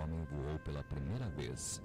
homem voou pela primeira vez.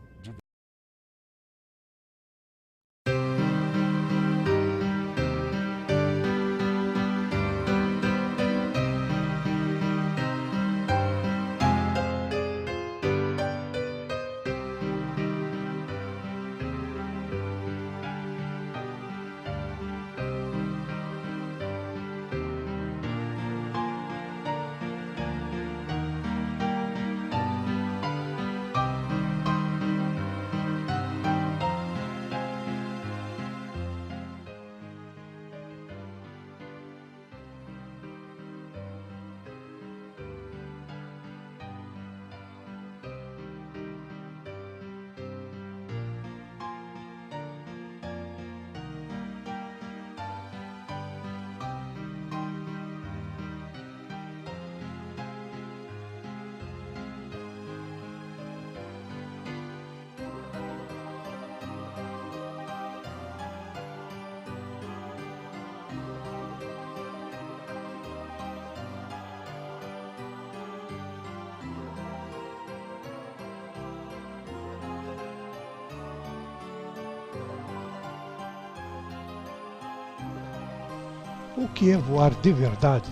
O que é voar de verdade?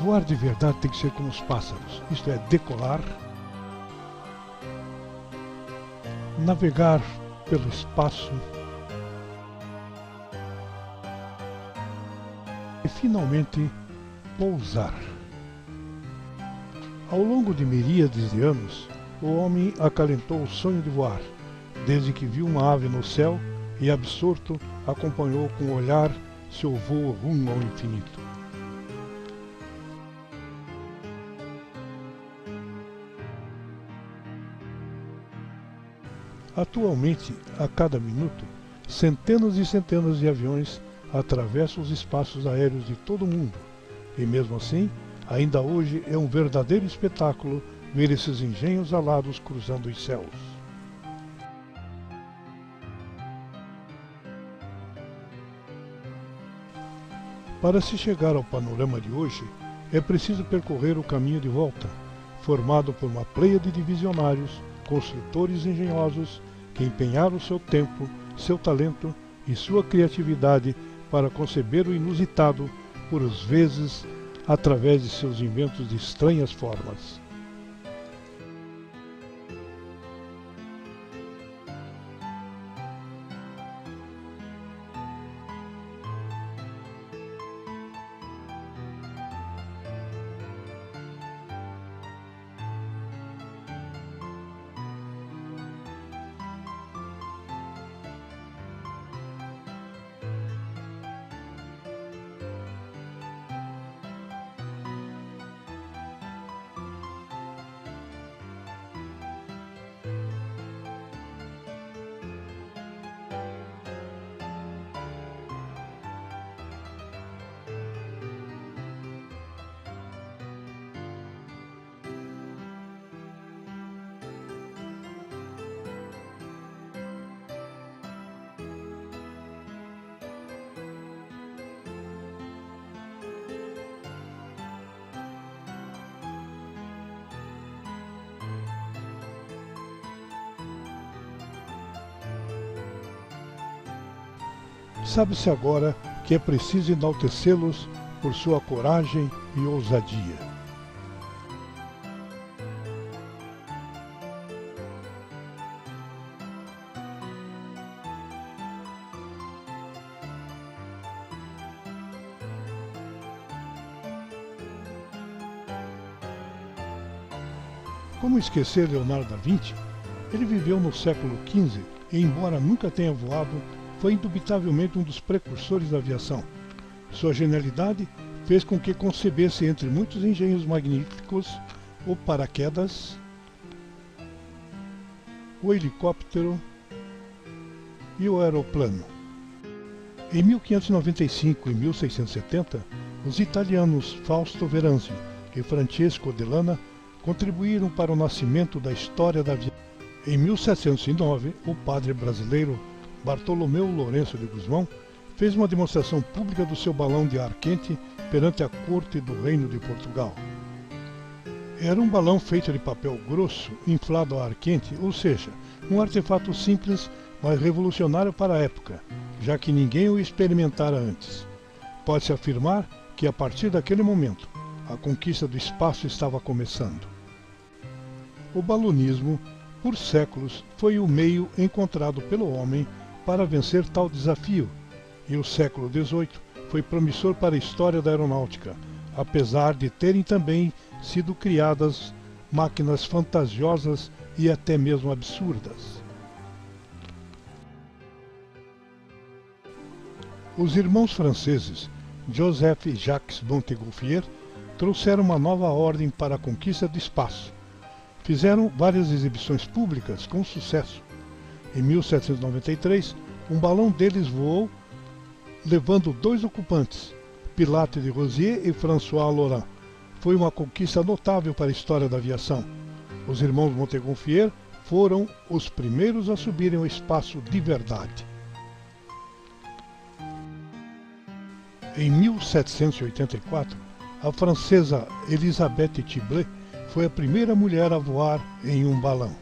Voar de verdade tem que ser como os pássaros, isto é, decolar, navegar pelo espaço e finalmente pousar. Ao longo de miríades de anos, o homem acalentou o sonho de voar, desde que viu uma ave no céu e, absorto, acompanhou com o olhar seu voo rumo ao infinito. Atualmente, a cada minuto, centenas e centenas de aviões atravessam os espaços aéreos de todo o mundo, e mesmo assim, ainda hoje é um verdadeiro espetáculo ver esses engenhos alados cruzando os céus. Para se chegar ao panorama de hoje, é preciso percorrer o caminho de volta, formado por uma pleiade de visionários, construtores engenhosos que empenharam seu tempo, seu talento e sua criatividade para conceber o inusitado, por vezes através de seus inventos de estranhas formas. Sabe-se agora que é preciso enaltecê-los por sua coragem e ousadia. Como esquecer Leonardo da Vinci? Ele viveu no século XV e, embora nunca tenha voado, foi indubitavelmente um dos precursores da aviação. Sua genialidade fez com que concebesse, entre muitos engenhos magníficos, o paraquedas, o helicóptero e o aeroplano. Em 1595 e 1670, os italianos Fausto Veranzio e Francesco Dell'Anna contribuíram para o nascimento da história da aviação. Em 1709, o padre brasileiro Bartolomeu Lourenço de Gusmão fez uma demonstração pública do seu balão de ar quente perante a corte do Reino de Portugal. Era um balão feito de papel grosso, inflado a ar quente, ou seja, um artefato simples, mas revolucionário para a época, já que ninguém o experimentara antes. Pode-se afirmar que, a partir daquele momento, a conquista do espaço estava começando. O balonismo, por séculos, foi o meio encontrado pelo homem para vencer tal desafio, e o século XVIII foi promissor para a história da aeronáutica, apesar de terem também sido criadas máquinas fantasiosas e até mesmo absurdas. Os irmãos franceses Joseph e Jacques Montgolfier trouxeram uma nova ordem para a conquista do espaço. Fizeram várias exibições públicas com sucesso. Em 1793, um balão deles voou, levando 2 ocupantes, Pilate de Rosier e François Laurent. Foi uma conquista notável para a história da aviação. Os irmãos Montgolfier foram os primeiros a subirem ao espaço de verdade. Em 1784, a francesa Elisabeth Tiblet foi a primeira mulher a voar em um balão.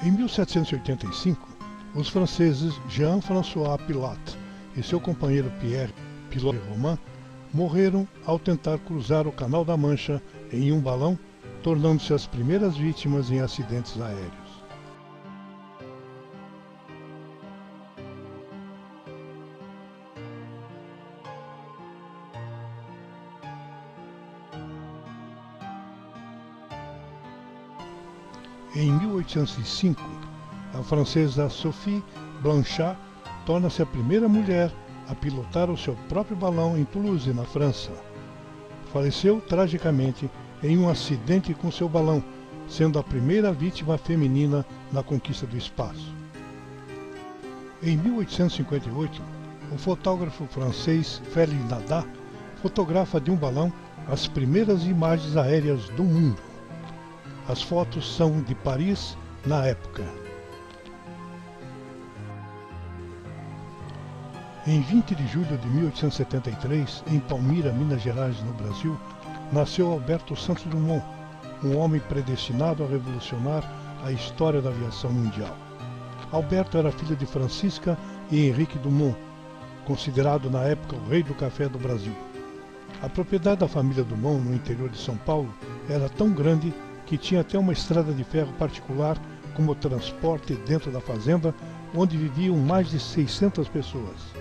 Em 1785, os franceses Jean-François Pilote e seu companheiro Pierre Pilote-Romain morreram ao tentar cruzar o Canal da Mancha em um balão, tornando-se as primeiras vítimas em acidentes aéreos. Em 1805, a francesa Sophie Blanchat torna-se a primeira mulher a pilotar o seu próprio balão em Toulouse, na França. Faleceu tragicamente em um acidente com seu balão, sendo a primeira vítima feminina na conquista do espaço. Em 1858, o fotógrafo francês Félix Nadar fotografa de um balão as primeiras imagens aéreas do mundo. As fotos são de Paris na época. Em 20 de julho de 1873, em Palmira, Minas Gerais, no Brasil, nasceu Alberto Santos Dumont, um homem predestinado a revolucionar a história da aviação mundial. Alberto era filho de Francisca e Henrique Dumont, considerado na época o rei do café do Brasil. A propriedade da família Dumont no interior de São Paulo era tão grande que tinha até uma estrada de ferro particular como transporte dentro da fazenda, onde viviam mais de 600 pessoas.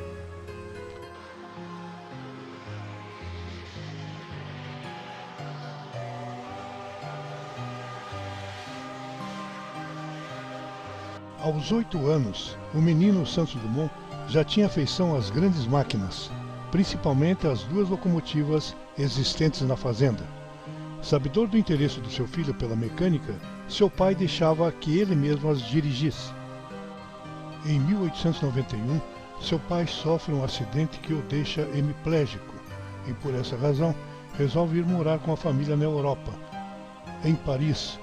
Aos 8 anos, o menino Santos Dumont já tinha afeição às grandes máquinas, principalmente às 2 locomotivas existentes na fazenda. Sabedor do interesse do seu filho pela mecânica, seu pai deixava que ele mesmo as dirigisse. Em 1891, seu pai sofre um acidente que o deixa hemiplégico e, por essa razão, resolve ir morar com a família na Europa, em Paris,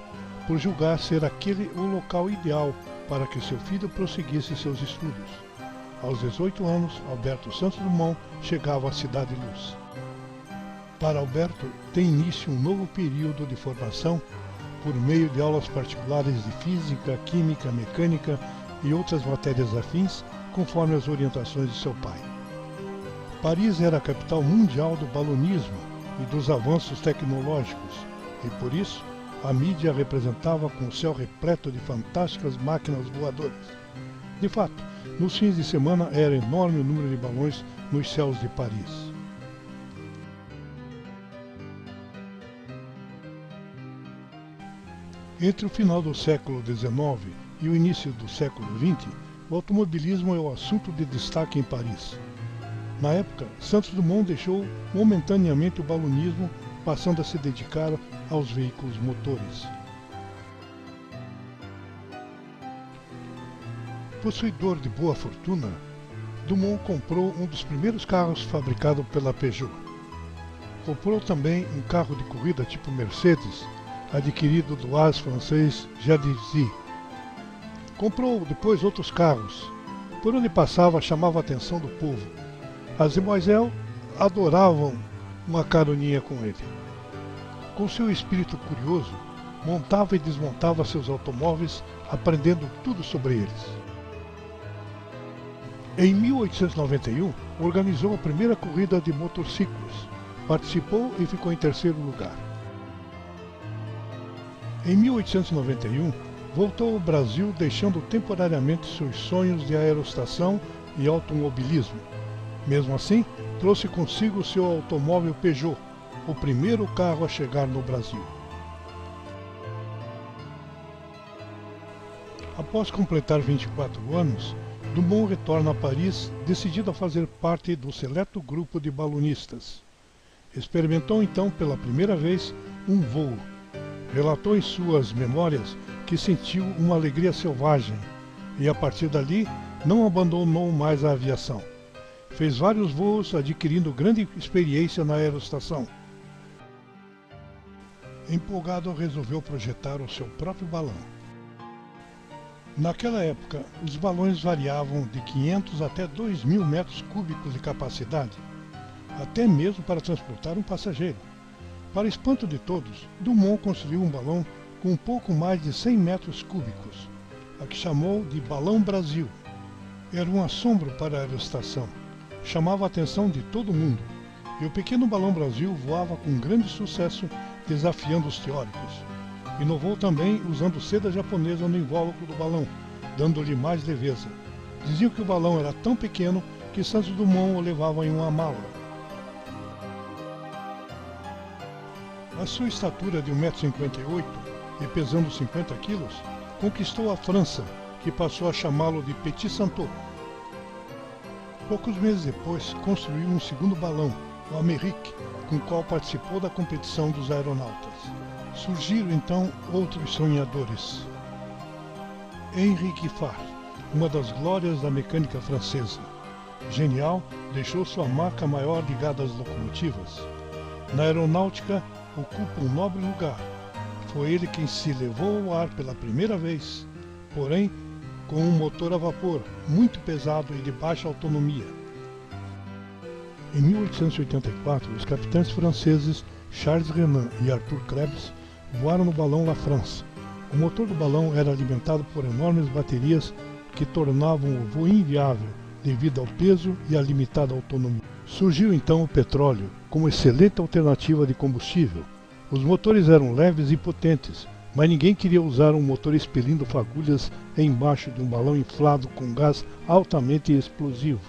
por julgar ser aquele o local ideal para que seu filho prosseguisse seus estudos. Aos 18 anos, Alberto Santos Dumont chegava à Cidade Luz. Para Alberto, tem início um novo período de formação por meio de aulas particulares de física, química, mecânica e outras matérias afins, conforme as orientações de seu pai. Paris era a capital mundial do balonismo e dos avanços tecnológicos, e por isso a mídia representava com o céu repleto de fantásticas máquinas voadoras. De fato, nos fins de semana era enorme o número de balões nos céus de Paris. Entre o final do século XIX e o início do século XX, o automobilismo é o assunto de destaque em Paris. Na época, Santos Dumont deixou momentaneamente o balonismo, passando a se dedicar aos veículos motores. Possuidor de boa fortuna, Dumont comprou um dos primeiros carros fabricado pela Peugeot. Comprou também um carro de corrida tipo Mercedes, adquirido do as francês Jadisi. Comprou depois outros carros. Por onde passava, chamava a atenção do povo. As demoiselles adoravam uma caroninha com ele. Com seu espírito curioso, montava e desmontava seus automóveis, aprendendo tudo sobre eles. Em 1891, organizou a primeira corrida de motociclos. Participou e ficou em terceiro lugar. Em 1891, voltou ao Brasil, deixando temporariamente seus sonhos de aerostação e automobilismo. Mesmo assim, trouxe consigo seu automóvel Peugeot, o primeiro carro a chegar no Brasil. Após completar 24 anos, Dumont retorna a Paris, decidido a fazer parte do seleto grupo de balonistas. Experimentou então pela primeira vez um voo. Relatou em suas memórias que sentiu uma alegria selvagem e, a partir dali, não abandonou mais a aviação. Fez vários voos, adquirindo grande experiência na aerostação. Empolgado, resolveu projetar o seu próprio balão. Naquela época, os balões variavam de 500 até 2.000 metros cúbicos de capacidade, até mesmo para transportar um passageiro. Para espanto de todos, Dumont construiu um balão com um pouco mais de 100 metros cúbicos, a que chamou de Balão Brasil. Era um assombro para a aerostação, chamava a atenção de todo mundo, e o pequeno Balão Brasil voava com grande sucesso, desafiando os teóricos. Inovou também usando seda japonesa no invólucro do balão, dando-lhe mais leveza. Diziam que o balão era tão pequeno que Santos Dumont o levava em uma mala. A sua estatura de 1,58 m e pesando 50 kg, conquistou a França, que passou a chamá-lo de Petit Santo. Poucos meses depois, construiu um segundo balão, o Amérique, com o qual participou da competição dos aeronautas. Surgiram então outros sonhadores. Henri Giffard, uma das glórias da mecânica francesa. Genial, deixou sua marca maior ligada às locomotivas. Na aeronáutica, ocupa um nobre lugar. Foi ele quem se levou ao ar pela primeira vez, porém com um motor a vapor, muito pesado e de baixa autonomia. Em 1884, os capitães franceses Charles Renan e Arthur Krebs voaram no balão La France. O motor do balão era alimentado por enormes baterias que tornavam o voo inviável devido ao peso e à limitada autonomia. Surgiu então o petróleo como excelente alternativa de combustível. Os motores eram leves e potentes, mas ninguém queria usar um motor expelindo fagulhas embaixo de um balão inflado com gás altamente explosivo.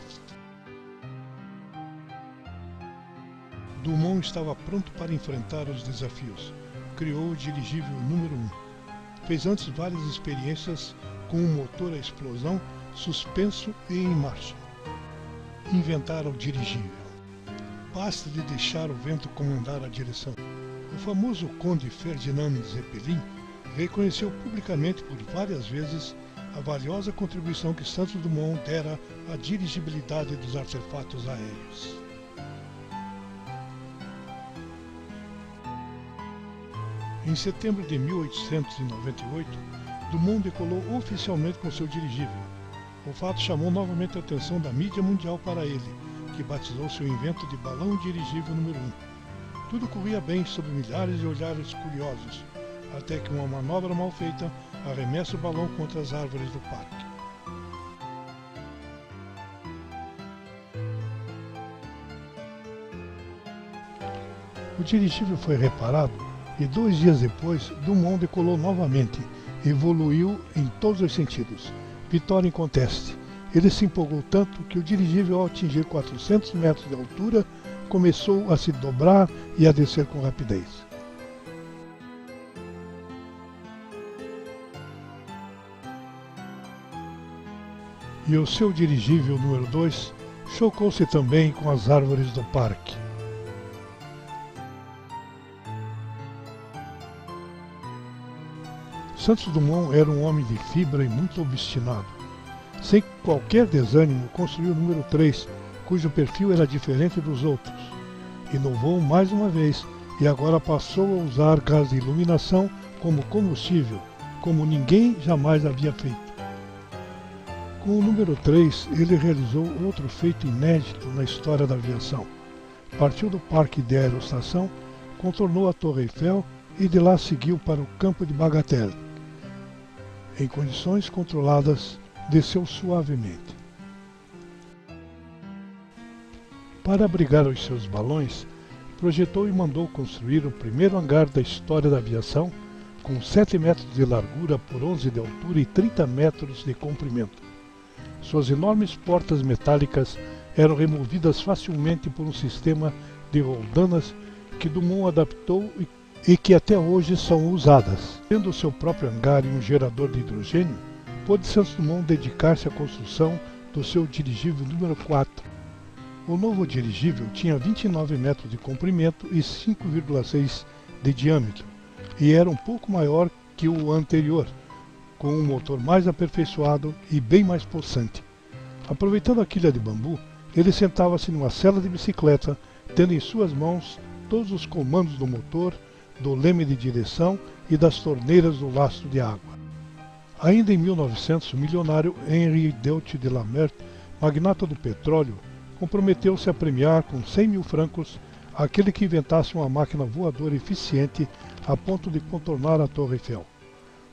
Dumont estava pronto para enfrentar os desafios. Criou o dirigível número 1. Fez antes várias experiências com um motor a explosão suspenso e em marcha. Inventaram o dirigível. Basta de deixar o vento comandar a direção. O famoso conde Ferdinand Zeppelin reconheceu publicamente por várias vezes a valiosa contribuição que Santos Dumont dera à dirigibilidade dos artefatos aéreos. Em setembro de 1898, Dumont decolou oficialmente com seu dirigível. O fato chamou novamente a atenção da mídia mundial para ele, que batizou seu invento de balão dirigível número 1. Tudo corria bem sob milhares de olhares curiosos, até que uma manobra mal feita arremessa o balão contra as árvores do parque. O dirigível foi reparado e 2 dias depois Dumont decolou novamente, evoluiu em todos os sentidos. Vitória inconteste. Ele se empolgou tanto que o dirigível, ao atingir 400 metros de altura, começou a se dobrar e a descer com rapidez. E o seu dirigível número 2 chocou-se também com as árvores do parque. Santos Dumont era um homem de fibra e muito obstinado. Sem qualquer desânimo, construiu o número 3, cujo perfil era diferente dos outros. Inovou mais uma vez e agora passou a usar gás de iluminação como combustível, como ninguém jamais havia feito. Com o número 3, ele realizou outro feito inédito na história da aviação. Partiu do parque de aerostação contornou a Torre Eiffel e de lá seguiu para o campo de Bagatelle. Em condições controladas, desceu suavemente. Para abrigar os seus balões, projetou e mandou construir o primeiro hangar da história da aviação, com 7 metros de largura por 11 de altura e 30 metros de comprimento. Suas enormes portas metálicas eram removidas facilmente por um sistema de roldanas que Dumont adaptou e que até hoje são usadas. Tendo seu próprio hangar e um gerador de hidrogênio, pôde Santos Dumont dedicar-se à construção do seu dirigível número 4. O novo dirigível tinha 29 metros de comprimento e 5,6 de diâmetro, e era um pouco maior que o anterior, com um motor mais aperfeiçoado e bem mais possante. Aproveitando a quilha de bambu, ele sentava-se numa sela de bicicleta, tendo em suas mãos todos os comandos do motor, do leme de direção e das torneiras do lastro de água. Ainda em 1900, o milionário Henri Deutsch de Lamert, magnata do petróleo, comprometeu-se a premiar com 100 mil francos aquele que inventasse uma máquina voadora eficiente a ponto de contornar a Torre Eiffel.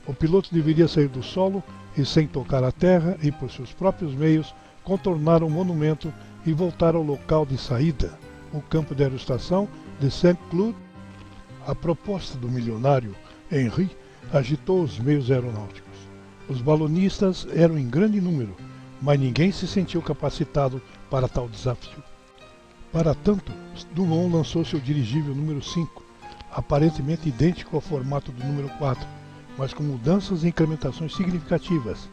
O piloto deveria sair do solo e, sem tocar a terra e por seus próprios meios, contornar o monumento e voltar ao local de saída, o campo de aeroestação de Saint-Cloud. A proposta do milionário Henri agitou os meios aeronáuticos. Os balonistas eram em grande número, mas ninguém se sentiu capacitado para tal desafio. Para tanto, Dumont lançou seu dirigível número 5, aparentemente idêntico ao formato do número 4, mas com mudanças e incrementações significativas.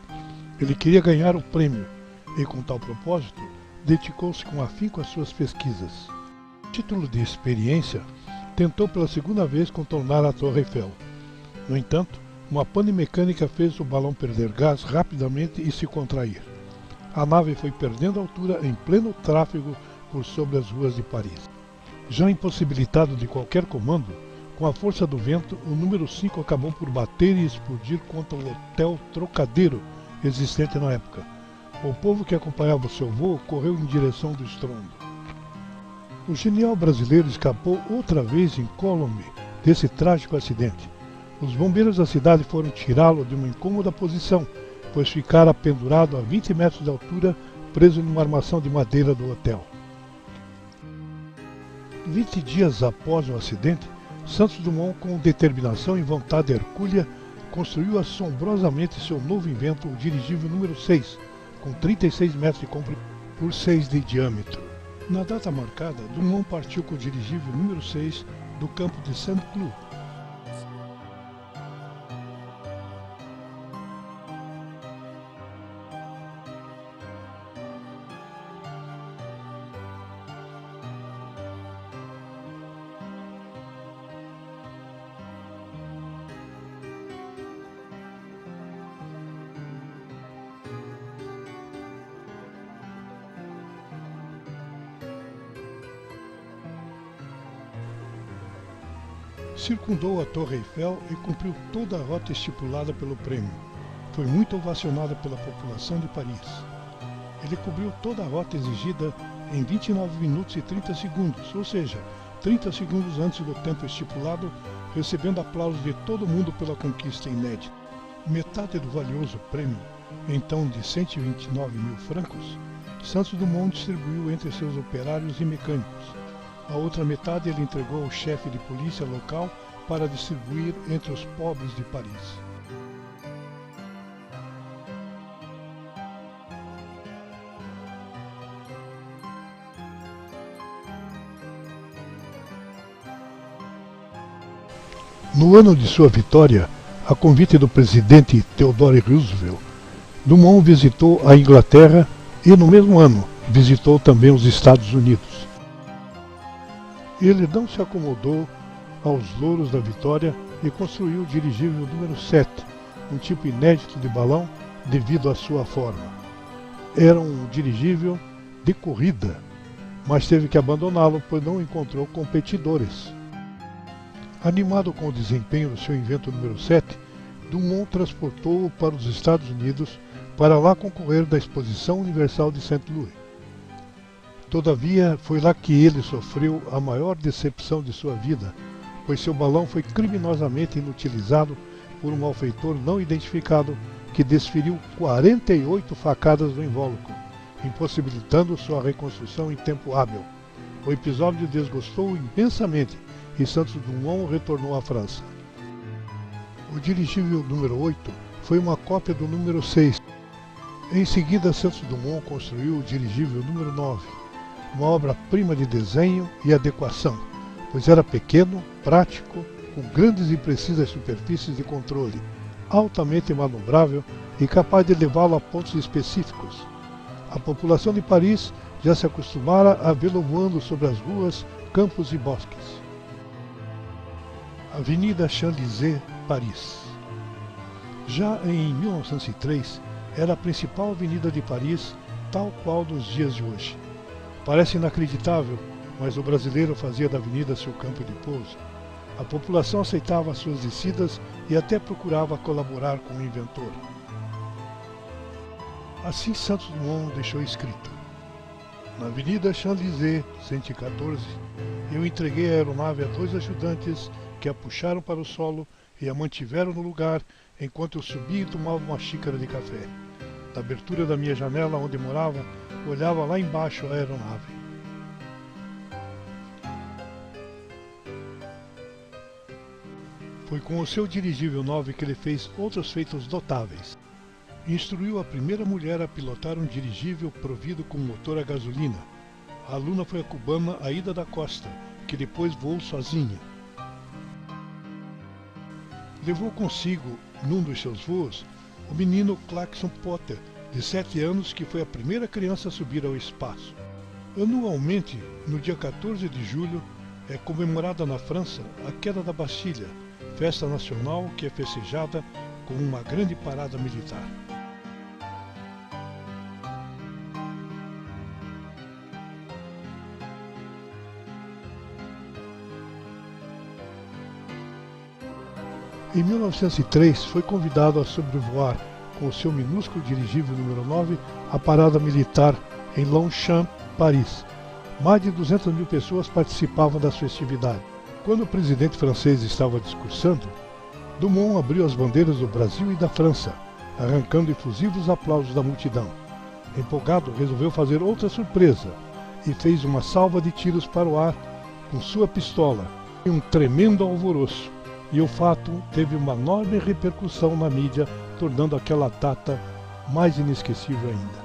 Ele queria ganhar o prêmio e, com tal propósito, dedicou-se com afinco às suas pesquisas. A título de experiência, tentou pela segunda vez contornar a Torre Eiffel. No entanto, uma pane mecânica fez o balão perder gás rapidamente e se contrair. A nave foi perdendo altura em pleno tráfego por sobre as ruas de Paris. Já impossibilitado de qualquer comando, com a força do vento, o número 5 acabou por bater e explodir contra o Hotel Trocadero, existente na época. O povo que acompanhava o seu voo correu em direção do estrondo. O genial brasileiro escapou outra vez incólume desse trágico acidente. Os bombeiros da cidade foram tirá-lo de uma incômoda posição, pois ficara pendurado a 20 metros de altura, preso numa armação de madeira do hotel. 20 dias após o acidente, Santos Dumont, com determinação e vontade hercúlea, construiu assombrosamente seu novo invento, o dirigível número 6, com 36 metros de comprimento por 6 de diâmetro. Na data marcada, Dumont partiu com o dirigível número 6 do campo de Saint-Cloud. Circundou a Torre Eiffel e cumpriu toda a rota estipulada pelo prêmio. Foi muito ovacionado pela população de Paris. Ele cobriu toda a rota exigida em 29 minutos e 30 segundos, ou seja, 30 segundos antes do tempo estipulado, recebendo aplausos de todo mundo pela conquista inédita. Metade do valioso prêmio, então de 129 mil francos, Santos Dumont distribuiu entre seus operários e mecânicos. A outra metade ele entregou ao chefe de polícia local para distribuir entre os pobres de Paris. No ano de sua vitória, a convite do presidente Theodore Roosevelt, Dumont visitou a Inglaterra e, no mesmo ano, visitou também os Estados Unidos. Ele não se acomodou aos louros da vitória e construiu o dirigível número 7, um tipo inédito de balão devido à sua forma. Era um dirigível de corrida, mas teve que abandoná-lo pois não encontrou competidores. Animado com o desempenho do seu invento número 7, Dumont transportou-o para os Estados Unidos para lá concorrer da Exposição Universal de Saint-Louis. Todavia, foi lá que ele sofreu a maior decepção de sua vida, pois seu balão foi criminosamente inutilizado por um malfeitor não identificado que desferiu 48 facadas no invólucro, impossibilitando sua reconstrução em tempo hábil. O episódio desgostou imensamente e Santos Dumont retornou à França. O dirigível número 8 foi uma cópia do número 6. Em seguida, Santos Dumont construiu o dirigível número 9, uma obra-prima de desenho e adequação, pois era pequeno, prático, com grandes e precisas superfícies de controle, altamente manobrável e capaz de levá-lo a pontos específicos. A população de Paris já se acostumara a vê-lo voando sobre as ruas, campos e bosques. Avenida Champs-Élysées, Paris. Já em 1903, era a principal avenida de Paris, tal qual nos dias de hoje. Parece inacreditável, mas o brasileiro fazia da avenida seu campo de pouso. A população aceitava suas descidas e até procurava colaborar com o inventor. Assim Santos Dumont deixou escrito: na Avenida Champs-Élysées, 114, eu entreguei a aeronave a 2 ajudantes que a puxaram para o solo e a mantiveram no lugar enquanto eu subia e tomava uma xícara de café. Da abertura da minha janela onde morava, olhava lá embaixo a aeronave. Foi com o seu dirigível 9 que ele fez outros feitos notáveis. Instruiu a primeira mulher a pilotar um dirigível provido com motor a gasolina. A aluna foi a cubana Aida da Costa, que depois voou sozinha. Levou consigo, num dos seus voos, o menino Clarkson Potter, de 7 anos, que foi a primeira criança a subir ao espaço. Anualmente, no dia 14 de julho, é comemorada na França a queda da Bastilha, festa nacional que é festejada com uma grande parada militar. Em 1903, foi convidado a sobrevoar, com o seu minúsculo dirigível número 9, a parada militar em Longchamp, Paris. Mais de 200 mil pessoas participavam das festividades. Quando o presidente francês estava discursando, Dumont abriu as bandeiras do Brasil e da França, arrancando efusivos aplausos da multidão. Empolgado, resolveu fazer outra surpresa e fez uma salva de tiros para o ar com sua pistola, e um tremendo alvoroço. E o fato teve uma enorme repercussão na mídia, tornando aquela data mais inesquecível ainda.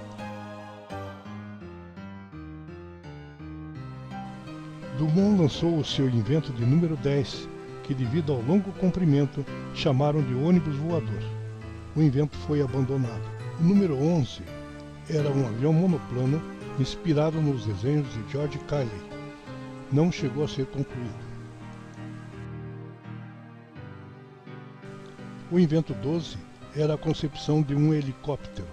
Dumont lançou o seu invento de número 10, que devido ao longo comprimento chamaram de ônibus voador. O invento foi abandonado. O número 11 era um avião monoplano inspirado nos desenhos de George Cayley. Não chegou a ser concluído. O invento 12 era a concepção de um helicóptero.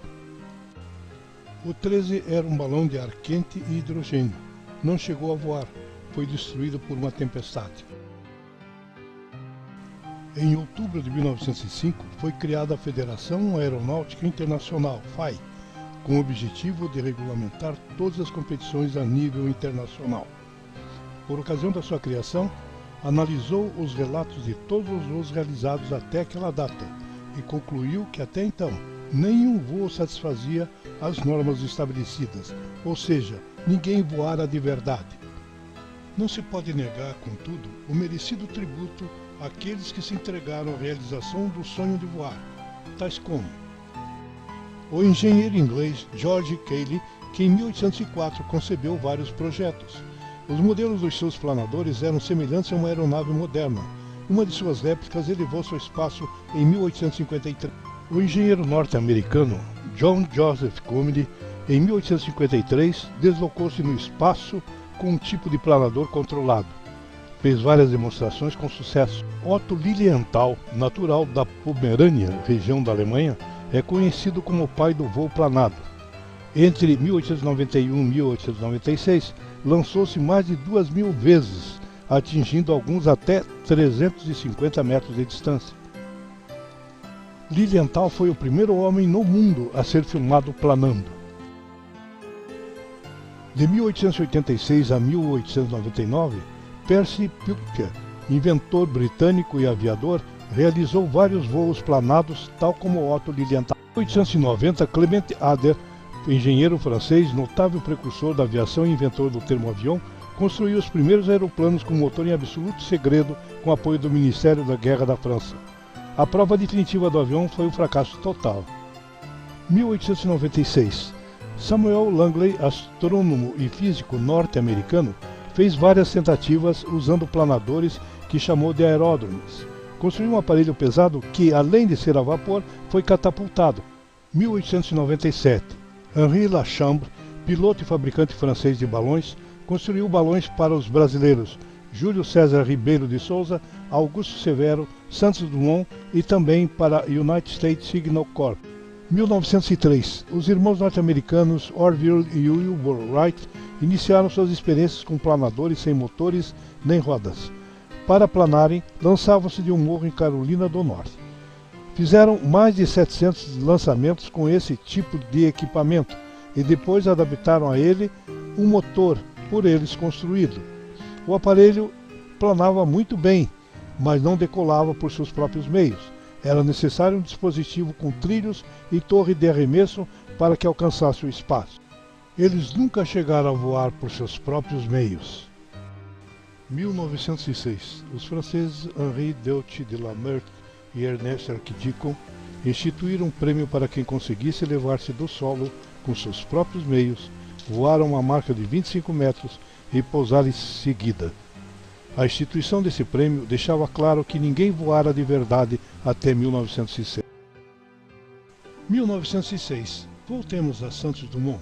O 13 era um balão de ar quente e hidrogênio. Não chegou a voar, foi destruído por uma tempestade. Em outubro de 1905, foi criada a Federação Aeronáutica Internacional, FAI, com o objetivo de regulamentar todas as competições a nível internacional. Por ocasião da sua criação, analisou os relatos de todos os voos realizados até aquela data e concluiu que até então nenhum voo satisfazia as normas estabelecidas, ou seja, ninguém voara de verdade. Não se pode negar, contudo, o merecido tributo àqueles que se entregaram à realização do sonho de voar, tais como o engenheiro inglês George Cayley, que em 1804 concebeu vários projetos. Os modelos dos seus planadores eram semelhantes a uma aeronave moderna. Uma de suas réplicas elevou-se ao espaço em 1853. O engenheiro norte-americano John Joseph Comedy, em 1853, deslocou-se no espaço com um tipo de planador controlado. Fez várias demonstrações com sucesso. Otto Lilienthal, natural da Pomerânia, região da Alemanha, é conhecido como o pai do voo planado. Entre 1891 e 1896, lançou-se mais de 2.000 vezes, atingindo alguns até 350 metros de distância. Lilienthal foi o primeiro homem no mundo a ser filmado planando. De 1886 a 1899, Percy Pulcher inventor britânico e aviador, realizou vários voos planados, tal como Otto Lilienthal. Em 1890, Clement Ader, engenheiro francês, notável precursor da aviação e inventor do termo avião, construiu os primeiros aeroplanos com motor em absoluto segredo, com apoio do Ministério da Guerra da França. A prova definitiva do avião foi um fracasso total. 1896. Samuel Langley, astrônomo e físico norte-americano, fez várias tentativas usando planadores que chamou de aeródromos. Construiu um aparelho pesado que, além de ser a vapor, foi catapultado. 1897. Henri Lachambre, piloto e fabricante francês de balões, construiu balões para os brasileiros Júlio César Ribeiro de Souza, Augusto Severo, Santos Dumont e também para a United States Signal Corp. 1903. Os irmãos norte-americanos Orville e Wilbur Wright iniciaram suas experiências com planadores sem motores nem rodas. Para planarem, lançavam-se de um morro em Carolina do Norte. Fizeram mais de 700 lançamentos com esse tipo de equipamento e depois adaptaram a ele um motor por eles construído. O aparelho planava muito bem, mas não decolava por seus próprios meios. Era necessário um dispositivo com trilhos e torre de arremesso para que alcançasse o espaço. Eles nunca chegaram a voar por seus próprios meios. 1906. Os franceses Henri Deutsch de Lameurt e Ernest Archidicon instituíram um prêmio para quem conseguisse elevar-se do solo com seus próprios meios, voar a uma marca de 25 metros e pousar em seguida. A instituição desse prêmio deixava claro que ninguém voara de verdade até 1906. 1906. Voltemos a Santos Dumont.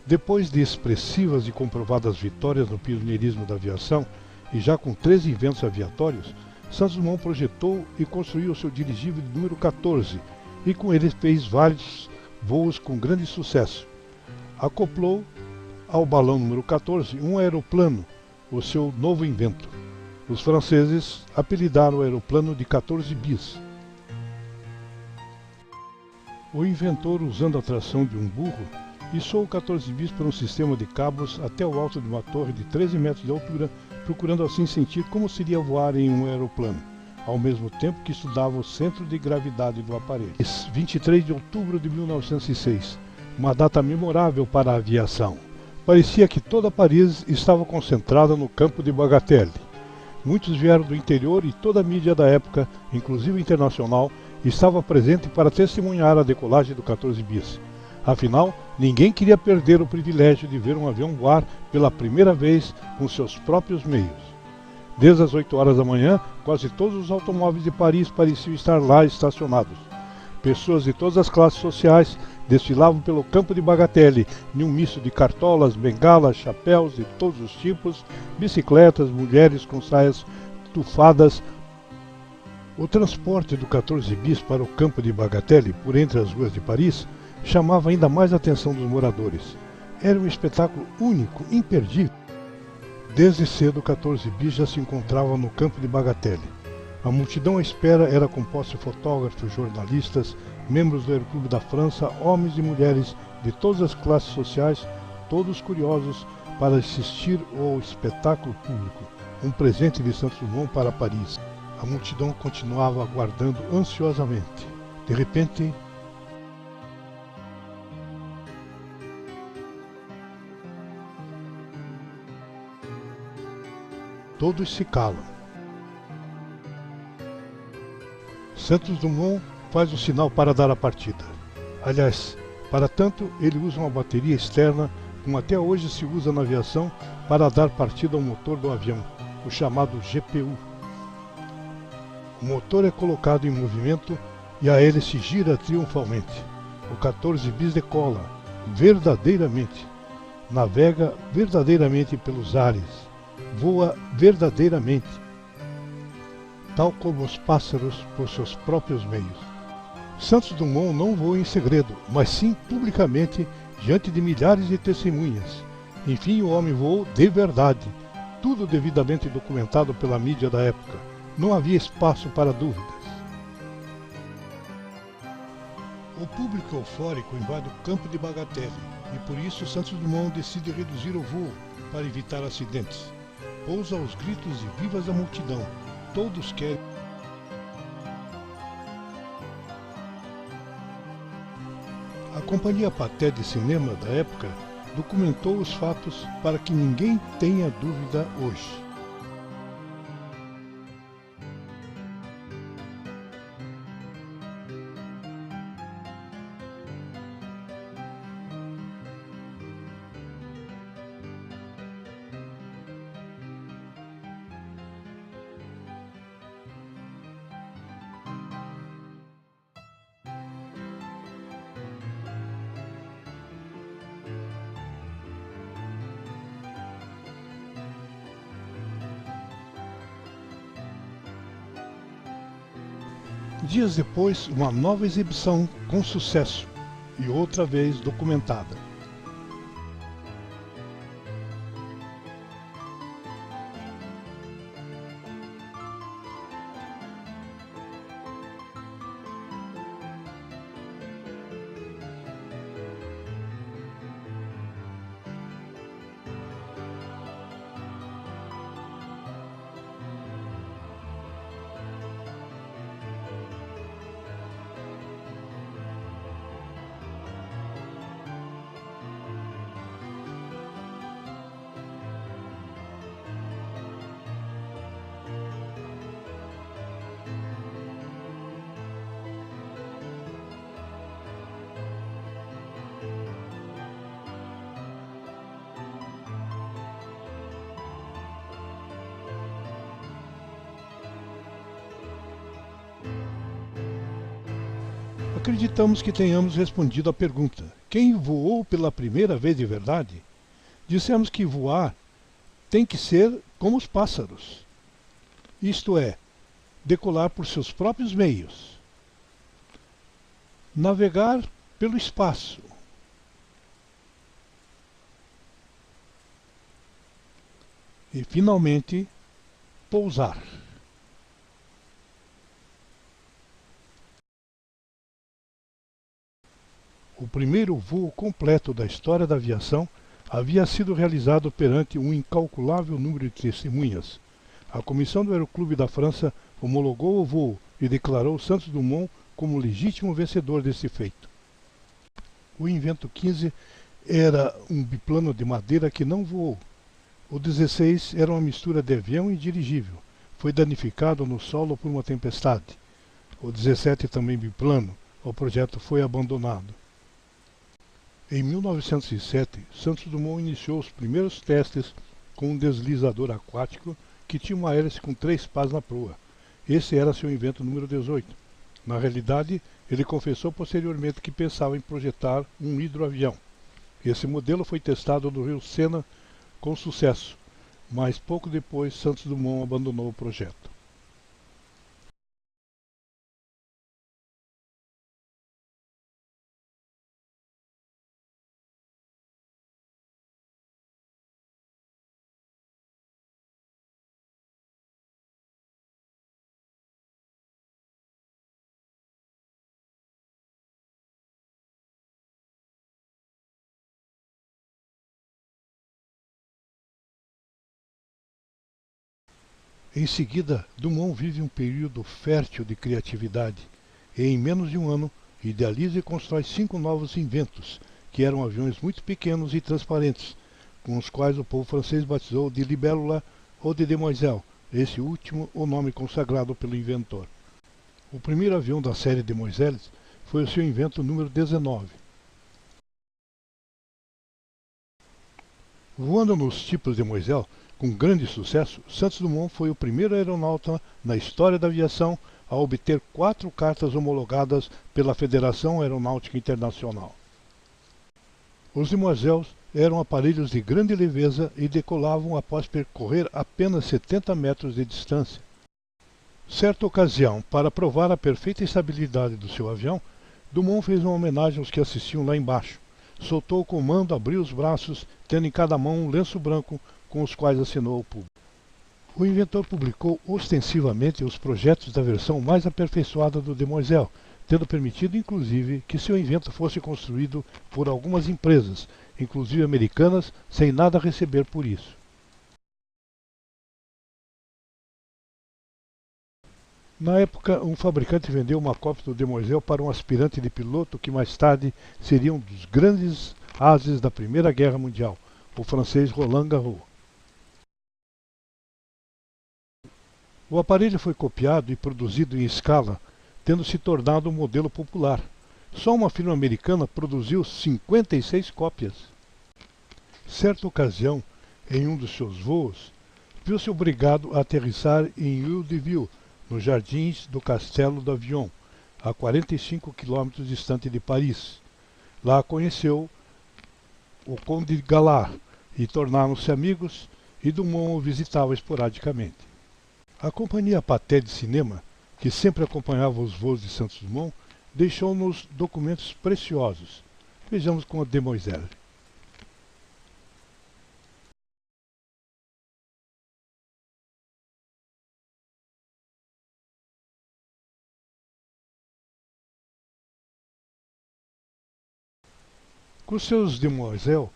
Depois de expressivas e comprovadas vitórias no pioneirismo da aviação, e já com 13 inventos aviatórios, Santos Dumont projetou e construiu o seu dirigível de número 14, e com ele fez vários voos com grande sucesso. Acoplou ao balão número 14 um aeroplano, o seu novo invento. Os franceses apelidaram o aeroplano de 14 bis. O inventor, usando a tração de um burro, içou o 14 bis por um sistema de cabos até o alto de uma torre de 13 metros de altura, procurando assim sentir como seria voar em um aeroplano, ao mesmo tempo que estudava o centro de gravidade do aparelho. 23 de outubro de 1906, uma data memorável para a aviação. Parecia que toda Paris estava concentrada no campo de Bagatelle. Muitos vieram do interior e toda a mídia da época, inclusive internacional, estava presente para testemunhar a decolagem do 14 bis. Afinal, ninguém queria perder o privilégio de ver um avião voar pela primeira vez com seus próprios meios. Desde as 8 horas da manhã, quase todos os automóveis de Paris pareciam estar lá estacionados. Pessoas de todas as classes sociais desfilavam pelo campo de Bagatelle, em um misto de cartolas, bengalas, chapéus de todos os tipos, bicicletas, mulheres com saias tufadas. O transporte do 14 bis para o campo de Bagatelle, por entre as ruas de Paris, chamava ainda mais a atenção dos moradores. Era um espetáculo único, imperdível. Desde cedo, o 14 bis já se encontrava no campo de Bagatelle. A multidão à espera era composta de fotógrafos, jornalistas, membros do Aeroclube da França, homens e mulheres de todas as classes sociais, todos curiosos para assistir ao espetáculo público, um presente de Santos Dumont para Paris. A multidão continuava aguardando ansiosamente. De repente, todos se calam. Santos Dumont faz o sinal para dar a partida. Aliás, para tanto, ele usa uma bateria externa, como até hoje se usa na aviação, para dar partida ao motor do avião, o chamado GPU. O motor é colocado em movimento e a hélice gira triunfalmente. O 14 bis decola, verdadeiramente, navega verdadeiramente pelos ares, voa verdadeiramente, tal como os pássaros por seus próprios meios. Santos Dumont não voou em segredo, mas sim publicamente, diante de milhares de testemunhas. Enfim, o homem voou de verdade, tudo devidamente documentado pela mídia da época. Não havia espaço para dúvidas. O público eufórico invade o campo de Bagatelle, e por isso Santos Dumont decide reduzir o voo para evitar acidentes. pousa aos gritos e vivas da multidão. Todos querem. A Companhia Pathé de Cinema da época documentou os fatos para que ninguém tenha dúvida hoje. Dias depois, uma nova exibição com sucesso e outra vez documentada. Acreditamos que tenhamos respondido à pergunta: quem voou pela primeira vez de verdade? Dissemos que voar tem que ser como os pássaros, isto é, decolar por seus próprios meios, navegar pelo espaço, e finalmente pousar. O primeiro voo completo da história da aviação havia sido realizado perante um incalculável número de testemunhas. A comissão do Aeroclube da França homologou o voo e declarou Santos Dumont como legítimo vencedor desse feito. O Invento 15 era um biplano de madeira que não voou. O 16 era uma mistura de avião e dirigível. Foi danificado no solo por uma tempestade. O 17 também biplano. O projeto foi abandonado. Em 1907, Santos Dumont iniciou os primeiros testes com um deslizador aquático que tinha uma hélice com 3 pás na proa. Esse era seu invento número 18. Na realidade, ele confessou posteriormente que pensava em projetar um hidroavião. Esse modelo foi testado no rio Sena com sucesso, mas pouco depois Santos Dumont abandonou o projeto. Em seguida, Dumont vive um período fértil de criatividade e, em menos de um ano, idealiza e constrói 5 novos inventos, que eram aviões muito pequenos e transparentes, com os quais o povo francês batizou de Libélula ou de Demoiselle, esse último o nome consagrado pelo inventor. O primeiro avião da série Demoiselle foi o seu invento número 19. Voando nos tipos Demoiselle, com grande sucesso, Santos Dumont foi o primeiro aeronauta na história da aviação a obter 4 cartas homologadas pela Federação Aeronáutica Internacional. Os Demoiselles eram aparelhos de grande leveza e decolavam após percorrer apenas 70 metros de distância. Certa ocasião, para provar a perfeita estabilidade do seu avião, Dumont fez uma homenagem aos que assistiam lá embaixo. Soltou o comando, abriu os braços, tendo em cada mão um lenço branco com os quais assinou o público. O inventor publicou ostensivamente os projetos da versão mais aperfeiçoada do Demoiselle, tendo permitido inclusive que seu invento fosse construído por algumas empresas, inclusive americanas, sem nada receber por isso. Na época, um fabricante vendeu uma cópia do Demoiselle para um aspirante de piloto que mais tarde seria um dos grandes ases da Primeira Guerra Mundial, o francês Roland Garros. O aparelho foi copiado e produzido em escala, tendo se tornado um modelo popular. Só uma firma americana produziu 56 cópias. Certa ocasião, em um dos seus voos, viu-se obrigado a aterrissar em Ile-de-Ville, nos jardins do Castelo d'Avion, a 45 quilômetros distante de Paris. Lá conheceu o Conde Gallard e tornaram-se amigos, e Dumont o visitava esporadicamente. A companhia Pathé de Cinema, que sempre acompanhava os voos de Santos Dumont, deixou-nos documentos preciosos. Vejamos com a Demoiselle. Com seus Demoiselles,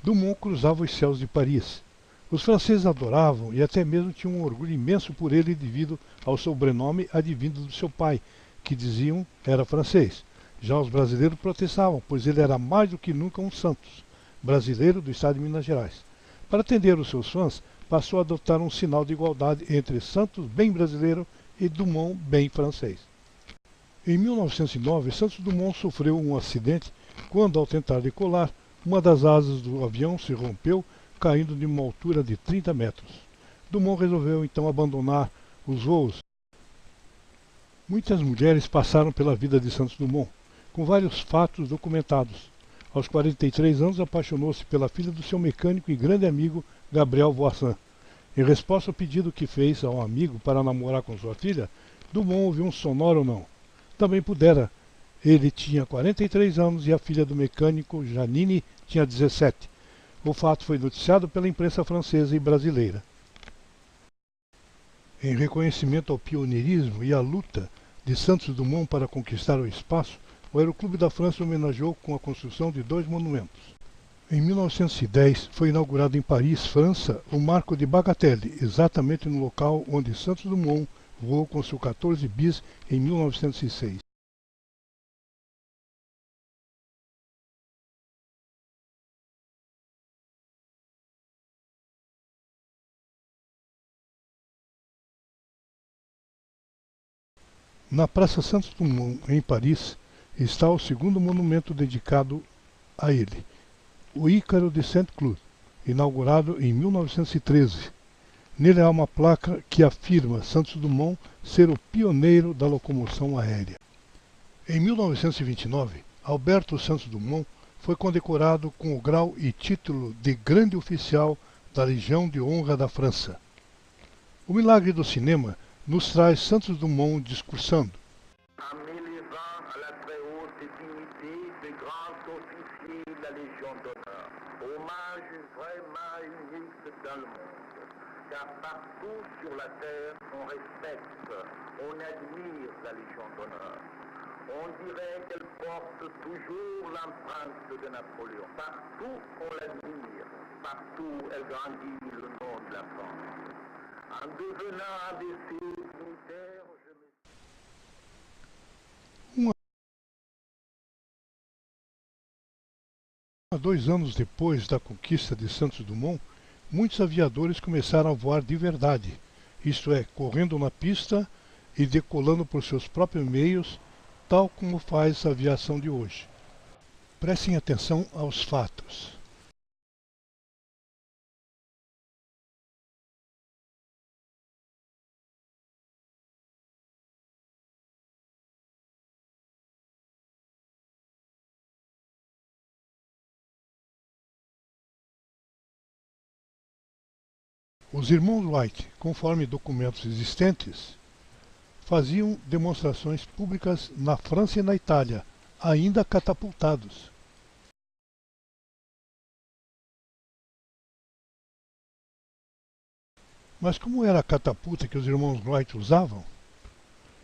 Dumont cruzava os céus de Paris. Os franceses adoravam e até mesmo tinham um orgulho imenso por ele devido ao sobrenome advindo do seu pai, que diziam era francês. Já os brasileiros protestavam, pois ele era mais do que nunca um Santos, brasileiro do estado de Minas Gerais. Para atender os seus fãs, passou a adotar um sinal de igualdade entre Santos, bem brasileiro, e Dumont, bem francês. Em 1909, Santos Dumont sofreu um acidente quando, ao tentar decolar, uma das asas do avião se rompeu, caindo de uma altura de 30 metros. Dumont resolveu então abandonar os voos. Muitas mulheres passaram pela vida de Santos Dumont, com vários fatos documentados. Aos 43 anos, apaixonou-se pela filha do seu mecânico e grande amigo Gabriel Voisin. Em resposta ao pedido que fez ao amigo para namorar com sua filha, Dumont ouviu um sonoro não. Também pudera. Ele tinha 43 anos e a filha do mecânico, Janine, tinha 17. O fato foi noticiado pela imprensa francesa e brasileira. Em reconhecimento ao pioneirismo e à luta de Santos Dumont para conquistar o espaço, o Aeroclube da França homenageou com a construção de 2 monumentos. Em 1910, foi inaugurado em Paris, França, o Marco de Bagatelle, exatamente no local onde Santos Dumont voou com seu 14 bis em 1906. Na Praça Santos Dumont, em Paris, está o segundo monumento dedicado a ele, o Ícaro de Saint-Cloud, inaugurado em 1913. Nele há uma placa que afirma Santos Dumont ser o pioneiro da locomoção aérea. Em 1929, Alberto Santos Dumont foi condecorado com o grau e título de Grande Oficial da Legião de Honra da França. O milagre do cinema nos traz Santos Dumont discursando. En m'élevant à la très haute dignité de grand officier de la Légion d'honneur. Hommage vraiment unique dans le monde, car partout sur la terre on respecte, on admire la Légion d'honneur. On dirait qu'elle porte toujours l'empreinte de Napoléon. Partout on l'admire, partout elle grandit le nom de la France. En devenant ABC militaire, je me... Dois anos depois da conquista de Santos Dumont, muitos aviadores começaram a voar de verdade, isto é, correndo na pista e decolando por seus próprios meios, tal como faz a aviação de hoje. Prestem atenção aos fatos. Os irmãos Wright, conforme documentos existentes, faziam demonstrações públicas na França e na Itália, ainda catapultados. Mas como era a catapulta que os irmãos Wright usavam?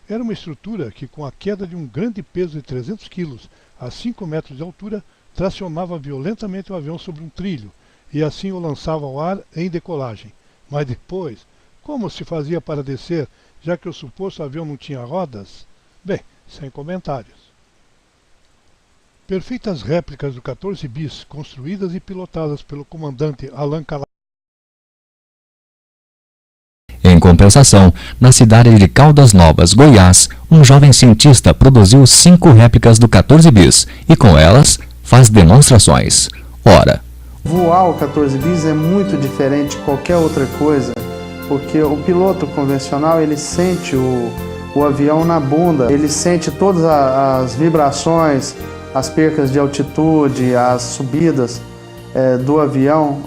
Era uma estrutura que, com a queda de um grande peso de 300 kg a 5 metros de altura, tracionava violentamente o avião sobre um trilho e assim o lançava ao ar em decolagem. Mas depois, como se fazia para descer já que o suposto avião não tinha rodas? Bem, sem comentários. Perfeitas réplicas do 14 bis, construídas e pilotadas pelo comandante Alan Calaça. Em compensação, na cidade de Caldas Novas, Goiás, um jovem cientista produziu 5 réplicas do 14 bis e com elas faz demonstrações. Ora, voar o 14 bis é muito diferente de qualquer outra coisa, porque o piloto convencional ele sente o avião na bunda, ele sente todas as vibrações, as percas de altitude, as subidas do avião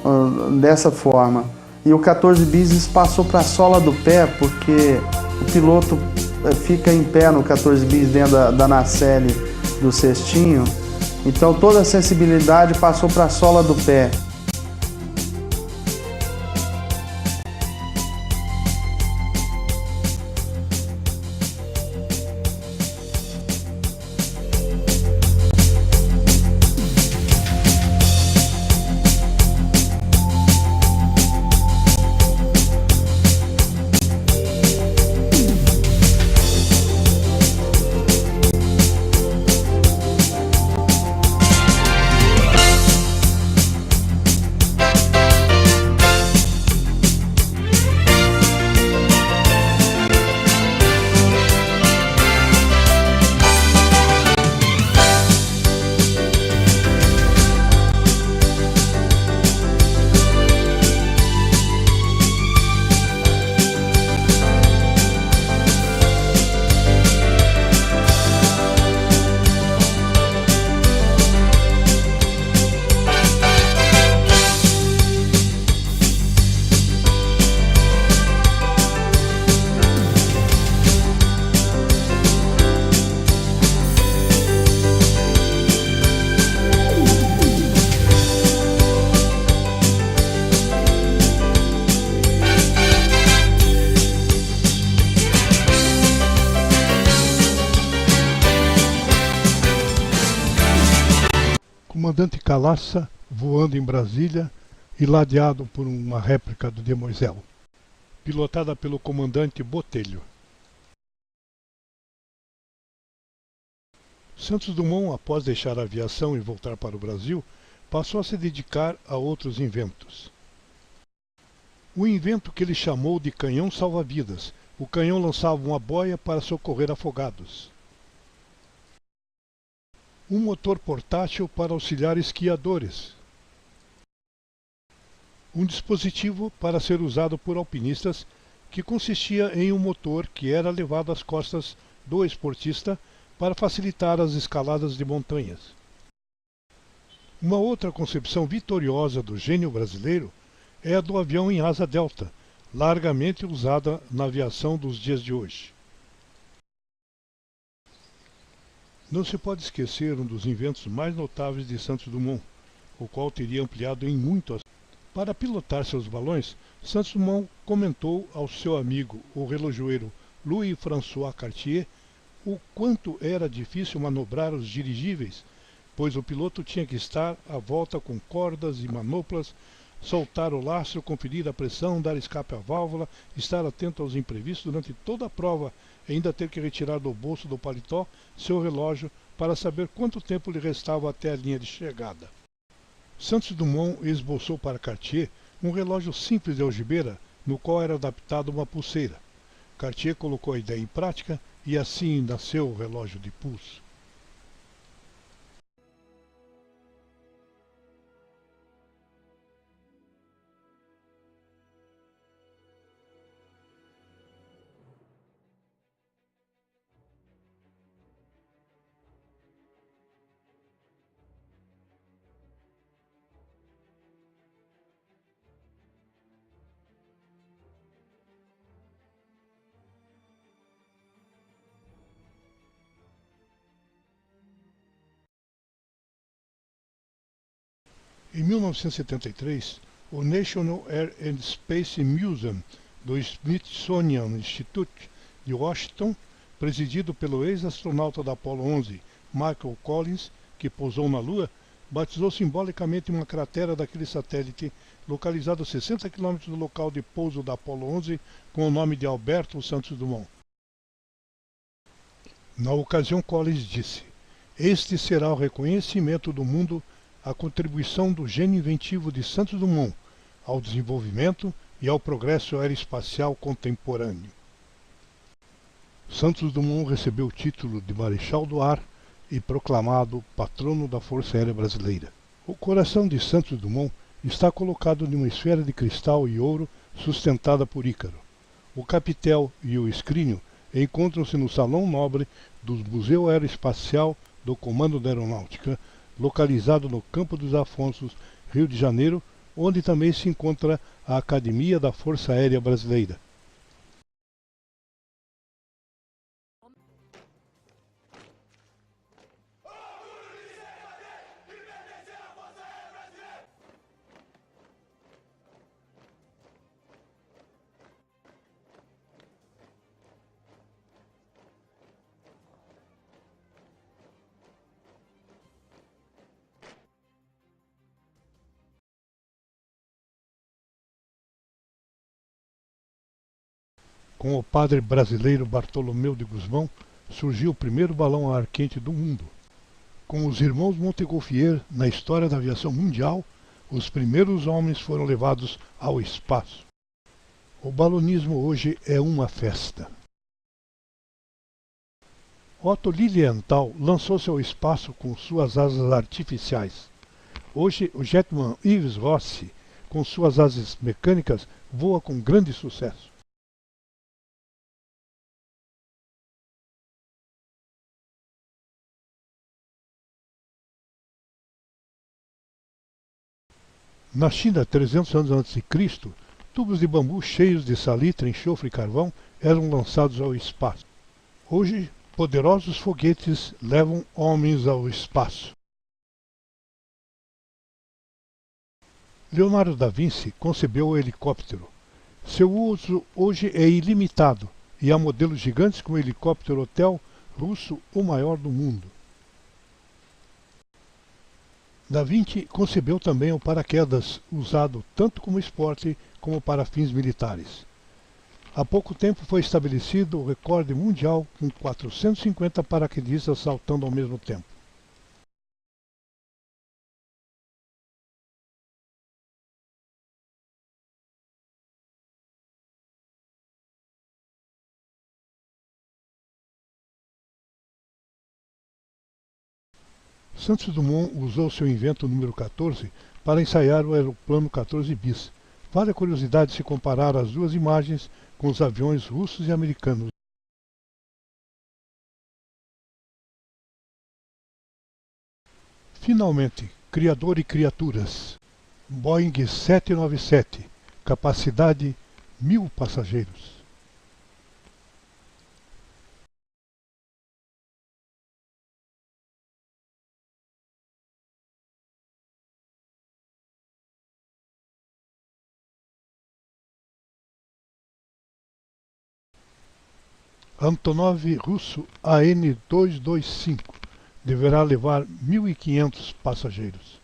dessa forma. E o 14 bis passou para a sola do pé, porque o piloto fica em pé no 14 bis dentro da nacelle do cestinho. Então toda a sensibilidade passou para a sola do pé. Comandante Calaça voando em Brasília e ladeado por uma réplica do Demoiselle, pilotada pelo comandante Botelho. Santos Dumont, após deixar a aviação e voltar para o Brasil, passou a se dedicar a outros inventos. O invento que ele chamou de canhão salva-vidas. O canhão lançava uma boia para socorrer afogados. Um motor portátil para auxiliar esquiadores. Um dispositivo para ser usado por alpinistas que consistia em um motor que era levado às costas do esportista para facilitar as escaladas de montanhas. Uma outra concepção vitoriosa do gênio brasileiro é a do avião em asa delta, largamente usada na aviação dos dias de hoje. Não se pode esquecer um dos inventos mais notáveis de Santos Dumont, o qual teria ampliado em muito. Para pilotar seus balões, Santos Dumont comentou ao seu amigo, o relojoeiro Louis-François Cartier, o quanto era difícil manobrar os dirigíveis, pois o piloto tinha que estar à volta com cordas e manoplas, soltar o lastro, conferir a pressão, dar escape à válvula, estar atento aos imprevistos durante toda a prova e ainda ter que retirar do bolso do paletó seu relógio para saber quanto tempo lhe restava até a linha de chegada. Santos Dumont esboçou para Cartier um relógio simples de algibeira, no qual era adaptada uma pulseira. Cartier colocou a ideia em prática e assim nasceu o relógio de pulso. Em 1973, o National Air and Space Museum do Smithsonian Institute de Washington, presidido pelo ex-astronauta da Apollo 11, Michael Collins, que pousou na Lua, batizou simbolicamente uma cratera daquele satélite, localizado a 60 km do local de pouso da Apollo 11, com o nome de Alberto Santos Dumont. Na ocasião, Collins disse: "Este será o reconhecimento do mundo à contribuição do gênio inventivo de Santos Dumont ao desenvolvimento e ao progresso aeroespacial contemporâneo." Santos Dumont recebeu o título de Marechal do Ar e proclamado patrono da Força Aérea Brasileira. O coração de Santos Dumont está colocado em uma esfera de cristal e ouro sustentada por Ícaro. O capitel e o escrínio encontram-se no Salão Nobre do Museu Aeroespacial do Comando da Aeronáutica, localizado no Campo dos Afonsos, Rio de Janeiro, onde também se encontra a Academia da Força Aérea Brasileira. Com o padre brasileiro Bartolomeu de Gusmão, surgiu o primeiro balão a ar quente do mundo. Com os irmãos Montgolfier, na história da aviação mundial, os primeiros homens foram levados ao espaço. O balonismo hoje é uma festa. Otto Lilienthal lançou-se ao espaço com suas asas artificiais. Hoje, o jetman Yves Rossi, com suas asas mecânicas, voa com grande sucesso. Na China, 300 anos antes de Cristo, tubos de bambu cheios de salitre, enxofre e carvão eram lançados ao espaço. Hoje, poderosos foguetes levam homens ao espaço. Leonardo da Vinci concebeu o helicóptero. Seu uso hoje é ilimitado e há modelos gigantes como o helicóptero Hotel russo, o maior do mundo. Da Vinci concebeu também o paraquedas, usado tanto como esporte como para fins militares. Há pouco tempo foi estabelecido o recorde mundial com 450 paraquedistas saltando ao mesmo tempo. Santos Dumont usou seu invento número 14 para ensaiar o aeroplano 14 bis. Vale a curiosidade se comparar as duas imagens com os aviões russos e americanos. Finalmente, criador e criaturas. Boeing 797, capacidade 1000 passageiros. Antonov russo AN-225 deverá levar 1.500 passageiros.